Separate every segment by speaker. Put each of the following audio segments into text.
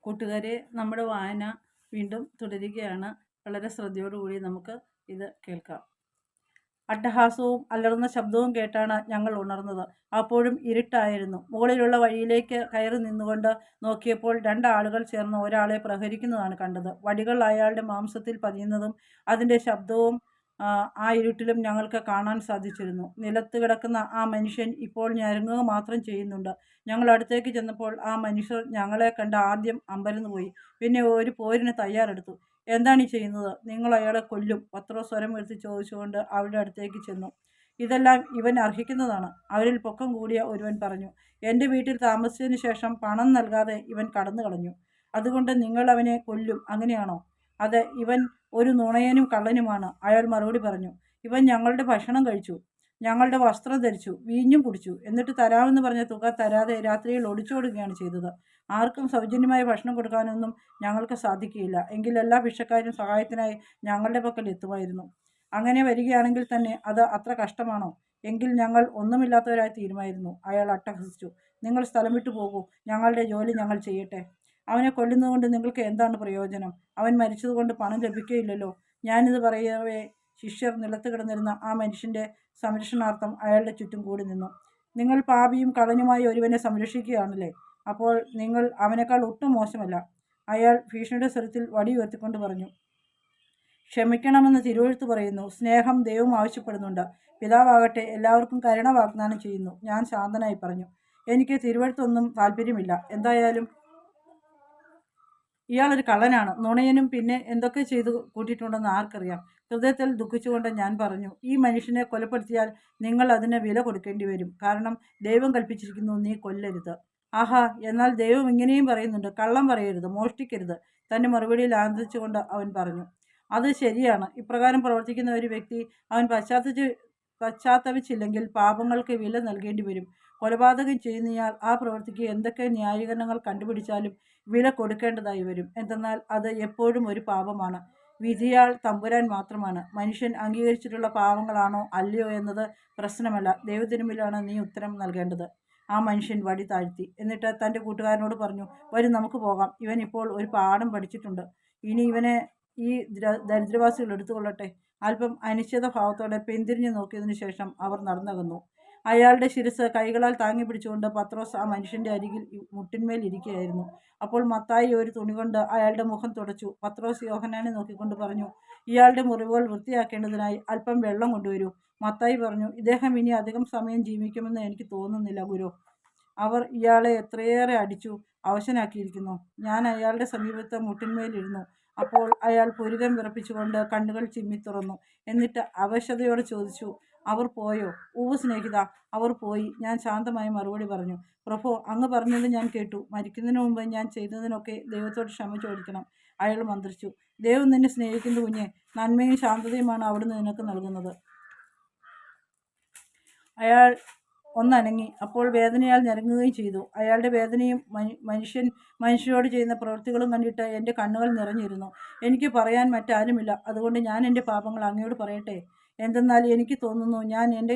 Speaker 1: കൂട്ടുകാരെ, നമ്മുടെ വായന വീണ്ടും തുടരുകയാണ്. വളരെ ശ്രദ്ധയോടുകൂടി നമുക്ക് ഇത് കേൾക്കാം. അട്ടഹാസവും അലറുന്ന ശബ്ദവും കേട്ടാണ് ഞങ്ങൾ ഉണർന്നത്. അപ്പോഴും ഇരുട്ടായിരുന്നു. മുകളിലുള്ള വഴിയിലേക്ക് കയറി നിന്നുകൊണ്ട് നോക്കിയപ്പോൾ രണ്ടാളുകൾ ചേർന്ന് ഒരാളെ പ്രഹരിക്കുന്നതാണ് കണ്ടത്. വടികൾ അയാളുടെ മാംസത്തിൽ പതിയുന്നതും അതിൻ്റെ ശബ്ദവും ആ ഇരുട്ടിലും ഞങ്ങൾക്ക് കാണാൻ സാധിച്ചിരുന്നു. നിലത്ത് കിടക്കുന്ന ആ മനുഷ്യൻ ഇപ്പോൾ ഞരങ്ങുക മാത്രം ചെയ്യുന്നുണ്ട്. ഞങ്ങൾ അടുത്തേക്ക് ചെന്നപ്പോൾ ആ മനുഷ്യർ ഞങ്ങളെ കണ്ട് ആദ്യം അമ്പരന്ന് പോയി. പിന്നെ ഒരു പോരിന് തയ്യാറെടുത്തു. എന്താണ് ഈ ചെയ്യുന്നത്? നിങ്ങൾ അയാളെ കൊല്ലും, പത്രോസ് സ്വരം ഉയർത്തി ചോദിച്ചുകൊണ്ട് അവരുടെ അടുത്തേക്ക് ചെന്നു. ഇതെല്ലാം ഇവൻ അർഹിക്കുന്നതാണ്, അവരിൽ പൊക്കം കൂടിയ ഒരുവൻ പറഞ്ഞു. എൻ്റെ വീട്ടിൽ താമസിച്ചതിന് ശേഷം പണം നൽകാതെ ഇവൻ കടന്നു കളഞ്ഞു. അതുകൊണ്ട് നിങ്ങൾ അവനെ കൊല്ലും, അങ്ങനെയാണോ? അതെ, ഇവൻ ഒരു നുണയനും കള്ളനുമാണ്, അയാൾ മറുപടി പറഞ്ഞു. ഇവൻ ഞങ്ങളുടെ ഭക്ഷണം കഴിച്ചു, ഞങ്ങളുടെ വസ്ത്രം ധരിച്ചു, വീഞ്ഞും കുടിച്ചു. എന്നിട്ട് തരാമെന്ന് പറഞ്ഞ തുക തരാതെ രാത്രിയിൽ ഒളിച്ചോടുകയാണ് ചെയ്തത്. ആർക്കും സൗജന്യമായ ഭക്ഷണം കൊടുക്കാനൊന്നും ഞങ്ങൾക്ക് സാധിക്കുകയില്ല. എങ്കിൽ എല്ലാ ഭിക്ഷക്കാരും സഹായത്തിനായി ഞങ്ങളുടെ പക്കൽ എത്തുമായിരുന്നു. അങ്ങനെ വരികയാണെങ്കിൽ തന്നെ അത് അത്ര കഷ്ടമാണോ? എങ്കിൽ ഞങ്ങൾ ഒന്നുമില്ലാത്തവരായി തീരുമായിരുന്നു. അയാൾ അട്ടഹസിച്ചു. നിങ്ങൾ സ്ഥലം വിട്ടു പോകൂ, ഞങ്ങളുടെ ജോലി ഞങ്ങൾ ചെയ്യട്ടെ. അവനെ കൊല്ലുന്നതുകൊണ്ട് നിങ്ങൾക്ക് എന്താണ് പ്രയോജനം? അവൻ മരിച്ചതുകൊണ്ട് പണം ലഭിക്കുകയില്ലല്ലോ. ഞാനിത് പറയവേ ശിഷ്യർ നിലത്ത് കിടന്നിരുന്ന ആ മനുഷ്യൻ്റെ സംരക്ഷണാർത്ഥം അയാളുടെ ചുറ്റും കൂടി നിന്നു. നിങ്ങൾ പാപിയും കള്ളനുമായി ഒരുവനെ സംരക്ഷിക്കുകയാണല്ലേ? അപ്പോൾ നിങ്ങൾ അവനേക്കാൾ ഒട്ടും മോശമല്ല. അയാൾ ഭീഷണിയുടെ സ്വരത്തിൽ വടി ഉയർത്തിക്കൊണ്ട് പറഞ്ഞു. ക്ഷമിക്കണമെന്ന് തിരുവെഴുത്ത് പറയുന്നു. സ്നേഹം ദൈവം ആവശ്യപ്പെടുന്നുണ്ട്. പിതാവാകട്ടെ എല്ലാവർക്കും കരുണ വാഗ്ദാനം ചെയ്യുന്നു. ഞാൻ ശാന്തനായി പറഞ്ഞു. എനിക്ക് തിരുവെഴുത്തൊന്നും താല്പര്യമില്ല. എന്തായാലും ഇയാളൊരു കള്ളനാണ്, നുണയനും, പിന്നെ എന്തൊക്കെ ചെയ്തു കൂട്ടിയിട്ടുണ്ടെന്ന് ആർക്കറിയാം. ഹൃദയത്തിൽ ദുഃഖിച്ചുകൊണ്ട് ഞാൻ പറഞ്ഞു, ഈ മനുഷ്യനെ കൊലപ്പെടുത്തിയാൽ നിങ്ങൾ അതിന് വില കൊടുക്കേണ്ടി വരും. കാരണം ദൈവം കൽപ്പിച്ചിരിക്കുന്നു, നീ കൊല്ലരുത്. ആഹാ, എന്നാൽ ദൈവം ഇങ്ങനെയും പറയുന്നുണ്ട്, കള്ളം പറയരുത്, മോഷ്ടിക്കരുത്. തൻ്റെ മറുപടിയിൽ ആനന്ദിച്ചുകൊണ്ട് അവൻ പറഞ്ഞു. അത് ശരിയാണ്. ഇപ്രകാരം പ്രവർത്തിക്കുന്ന ഒരു വ്യക്തി അവൻ പശ്ചാത്തപിച്ചില്ലെങ്കിൽ പാപങ്ങൾക്ക് വില നൽകേണ്ടി വരും. കൊലപാതകം ചെയ്യുന്നയാൾ ആ പ്രവൃത്തിക്ക് എന്തൊക്കെ ന്യായീകരണങ്ങൾ കണ്ടുപിടിച്ചാലും വില കൊടുക്കേണ്ടതായി വരും. എന്തെന്നാൽ അത് എപ്പോഴും ഒരു പാപമാണ്. വിധിയാൾ തമ്പുരാൻ മാത്രമാണ്. മനുഷ്യൻ അംഗീകരിച്ചിട്ടുള്ള പാവങ്ങളാണോ അല്ലയോ എന്നത് പ്രശ്നമല്ല. ദൈവത്തിനുമ്പിലാണ് നീ ഉത്തരം നൽകേണ്ടത്. ആ മനുഷ്യൻ വടി താഴ്ത്തി. എന്നിട്ട് തൻ്റെ കൂട്ടുകാരനോട് പറഞ്ഞു, വരും, നമുക്ക് പോകാം. ഇവൻ ഇപ്പോൾ ഒരു പാഠം പഠിച്ചിട്ടുണ്ട്. ഇനി ഇവനെ ഈ ദരിദ്രവാസികൾ എടുത്തുകൊള്ളട്ടെ. അല്പം അനിശ്ചിത ഭാവത്തോടെ പിന്തിരിഞ്ഞു നോക്കിയതിനു ശേഷം അവർ നടന്നകന്നു. അയാളുടെ ശിരസ് കൈകളാൽ താങ്ങി പിടിച്ചുകൊണ്ട് പത്രോസ് ആ മനുഷ്യൻ്റെ അരികിൽ മുട്ടിന്മേൽ ഇരിക്കുകയായിരുന്നു. അപ്പോൾ മത്തായി ഒരു തുണി കൊണ്ട് അയാളുടെ മുഖം തുടച്ചു. പത്രോസ് യോഹന്നാനെ നോക്കിക്കൊണ്ട് പറഞ്ഞു, ഇയാളുടെ മുറിവുകൾ വൃത്തിയാക്കേണ്ടതിനായി അല്പം വെള്ളം കൊണ്ടുവരൂ. മത്തായി പറഞ്ഞു, ഇദ്ദേഹം ഇനി അധികം സമയം ജീവിക്കുമെന്ന് എനിക്ക് തോന്നുന്നില്ല ഗുരു. അവർ ഇയാളെ എത്രയേറെ അടിച്ചു അവശനാക്കിയിരിക്കുന്നു. ഞാൻ അയാളുടെ സമീപത്ത് മുട്ടിന്മേലിരുന്നു. അപ്പോൾ അയാൾ പുരുകം വിറപ്പിച്ചുകൊണ്ട് കണ്ണുകൾ ചിമ്മി തുറന്നു. എന്നിട്ട് അവശതയോടെ ചോദിച്ചു, അവർ പോയോ? ഉവ്വ് സ്നേഹിത, അവർ പോയി. ഞാൻ ശാന്തമായി മറുപടി പറഞ്ഞു. പ്രഭു, അങ്ങ് പറഞ്ഞത് ഞാൻ കേട്ടു. മരിക്കുന്നതിന് മുമ്പ് ഞാൻ ചെയ്തതിനൊക്കെ ദൈവത്തോട് ക്ഷമ ചോദിക്കണം. അയാൾ മന്ത്രിച്ചു. ദൈവം നിന്നെ സ്നേഹിക്കുന്ന കുഞ്ഞെ, നന്മയും ശാന്തതയുമാണ് അവിടുന്ന് നിനക്ക് നൽകുന്നത്. അയാൾ ഒന്നനങ്ങി. അപ്പോൾ വേദനയാൽ ഞരങ്ങുകയും ചെയ്തു. അയാളുടെ വേദനയും മനുഷ്യരോട് ചെയ്യുന്ന പ്രവൃത്തികളും കണ്ടിട്ട് എൻ്റെ കണ്ണുകൾ നിറഞ്ഞിരുന്നു. എനിക്ക് പറയാൻ മറ്റാരുമില്ല. അതുകൊണ്ട് ഞാൻ എൻ്റെ പാപങ്ങൾ അങ്ങയോട് പറയട്ടെ. എന്തെന്നാൽ എനിക്ക് തോന്നുന്നു ഞാൻ എൻ്റെ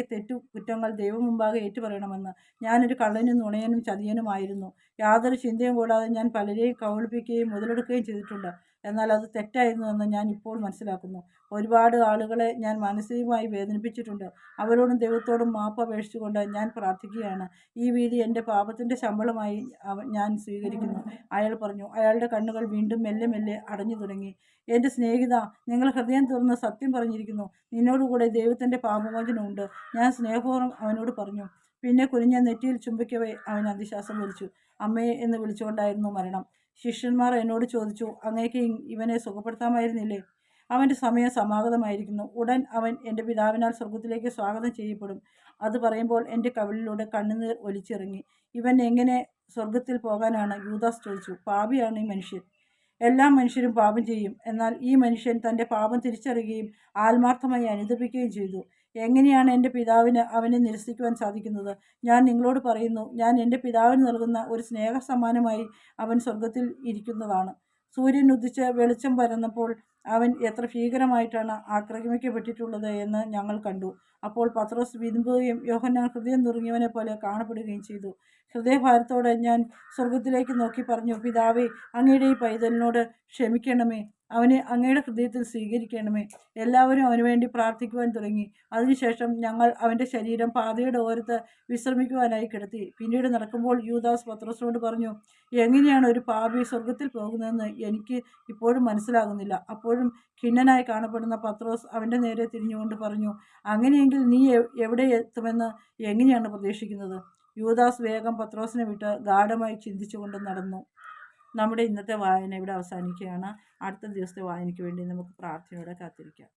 Speaker 1: കുറ്റങ്ങൾ ദൈവം മുമ്പാകെ ഏറ്റുപറയണമെന്ന്. ഞാനൊരു കള്ളനും നുണയനും ചതിയനുമായിരുന്നു. യാതൊരു ചിന്തയും കൂടാതെ ഞാൻ പലരെയും കബളിപ്പിക്കുകയും മുതലെടുക്കുകയും ചെയ്തിട്ടുണ്ട്. എന്നാൽ അത് തെറ്റായിരുന്നുവെന്ന് ഞാൻ ഇപ്പോൾ മനസ്സിലാക്കുന്നു. ഒരുപാട് ആളുകളെ ഞാൻ മാനസികമായി വേദനിപ്പിച്ചിട്ടുണ്ട്. അവരോടും ദൈവത്തോടും മാപ്പ് അപേക്ഷിച്ചുകൊണ്ട് ഞാൻ പ്രാർത്ഥിക്കുകയാണ്. ഈ വീതി എൻ്റെ പാപത്തിൻ്റെ ശമ്പളമായി ഞാൻ സ്വീകരിക്കുന്നു. അയാൾ പറഞ്ഞു. അയാളുടെ കണ്ണുകൾ വീണ്ടും മെല്ലെ മെല്ലെ അടഞ്ഞു തുടങ്ങി. എൻ്റെ സ്നേഹിത, നിങ്ങൾ ഹൃദയം തുറന്ന് സത്യം പറഞ്ഞിരിക്കുന്നു. നിന്നോടുകൂടെ ദൈവത്തിൻ്റെ പാപമോചനമുണ്ട്. ഞാൻ സ്നേഹപൂർവ്വം അവനോട് പറഞ്ഞു. പിന്നെ കുനിഞ്ഞ നെറ്റിയിൽ ചുംബിക്കവേ അവൻ അതിശ്വാസം വലിച്ചു. അമ്മേ എന്ന് വിളിച്ചുകൊണ്ടായിരുന്നു മരണം. ശിഷ്യന്മാർ എന്നോട് ചോദിച്ചു, അങ്ങേക്ക് ഇവനെ സുഖപ്പെടുത്താമായിരുന്നില്ലേ? അവൻ്റെ സമയം സമാഗതമായിരിക്കുന്നു. ഉടൻ അവൻ എൻ്റെ പിതാവിനാൽ സ്വർഗത്തിലേക്ക് സ്വാഗതം ചെയ്യപ്പെടും. അത് പറയുമ്പോൾ എൻ്റെ കവിളിലൂടെ കണ്ണുനീർ ഒലിച്ചിറങ്ങി. ഇവൻ എങ്ങനെ സ്വർഗത്തിൽ പോകാനാണ്? യൂദാസ് ചോദിച്ചു. പാപിയാണ് ഈ മനുഷ്യൻ. എല്ലാ മനുഷ്യരും പാപം ചെയ്യും. എന്നാൽ ഈ മനുഷ്യൻ തൻ്റെ പാപം തിരിച്ചറിയുകയും ആത്മാർത്ഥമായി അനുദപിക്കുകയും ചെയ്തു. എങ്ങനെയാണ് എൻ്റെ പിതാവിന് അവനെ നിരസിക്കുവാൻ സാധിക്കുന്നത്? ഞാൻ നിങ്ങളോട് പറയുന്നു, ഞാൻ എൻ്റെ പിതാവിന് നൽകുന്ന ഒരു സ്നേഹ സമ്മാനമായി അവൻ സ്വർഗത്തിൽ ഇരിക്കുന്നതാണ്. സൂര്യൻ ഉദിച്ച് വെളിച്ചം പരന്നപ്പോൾ അവൻ എത്ര ഭീകരമായിട്ടാണ് ആക്രമിക്കപ്പെട്ടിട്ടുള്ളത് എന്ന് ഞങ്ങൾ കണ്ടു. അപ്പോൾ പത്രോസ് വിതുമ്പുകയും യോഹന്നാൻ ഹൃദയം നുറുങ്ങിയവനെ പോലെ കാണപ്പെടുകയും ചെയ്തു. ഹൃദയഭാരത്തോടെ ഞാൻ സ്വർഗത്തിലേക്ക് നോക്കി പറഞ്ഞു, പിതാവേ, അങ്ങയുടെ ഈ പൈതലിനോട് ക്ഷമിക്കണമേ. അവനെ അങ്ങയുടെ ഹൃദയത്തിൽ സ്വീകരിക്കണമേ. എല്ലാവരും അവന് വേണ്ടി പ്രാർത്ഥിക്കുവാൻ തുടങ്ങി. അതിനുശേഷം ഞങ്ങൾ അവൻ്റെ ശരീരം പാതയുടെ ഓരത്ത് വിശ്രമിക്കുവാനായി കിടത്തി. പിന്നീട് നടക്കുമ്പോൾ യൂദാസ് പത്രോസിനോട് പറഞ്ഞു, എങ്ങനെയാണ് ഒരു പാപി സ്വർഗത്തിൽ പോകുന്നതെന്ന് എനിക്ക് ഇപ്പോഴും മനസ്സിലാകുന്നില്ല. അപ്പോഴും ഖിന്നനായി കാണപ്പെടുന്ന പത്രോസ് അവൻ്റെ നേരെ തിരിഞ്ഞുകൊണ്ട് പറഞ്ഞു, അങ്ങനെയെങ്കിൽ നീ എവിടെ എത്തുമെന്ന് എങ്ങനെയാണ് പ്രതീക്ഷിക്കുന്നത്? യൂദാസ് വേഗം പത്രോസിനെ വിട്ട് ഗാഢമായി ചിന്തിച്ചുകൊണ്ട് നടന്നു. നമ്മുടെ ഇന്നത്തെ വായന ഇവിടെ അവസാനിക്കുകയാണ്. അടുത്ത ദിവസത്തെ വായനയ്ക്ക് വേണ്ടി നമുക്ക് പ്രാർത്ഥനയോടെ കാത്തിരിക്കാം.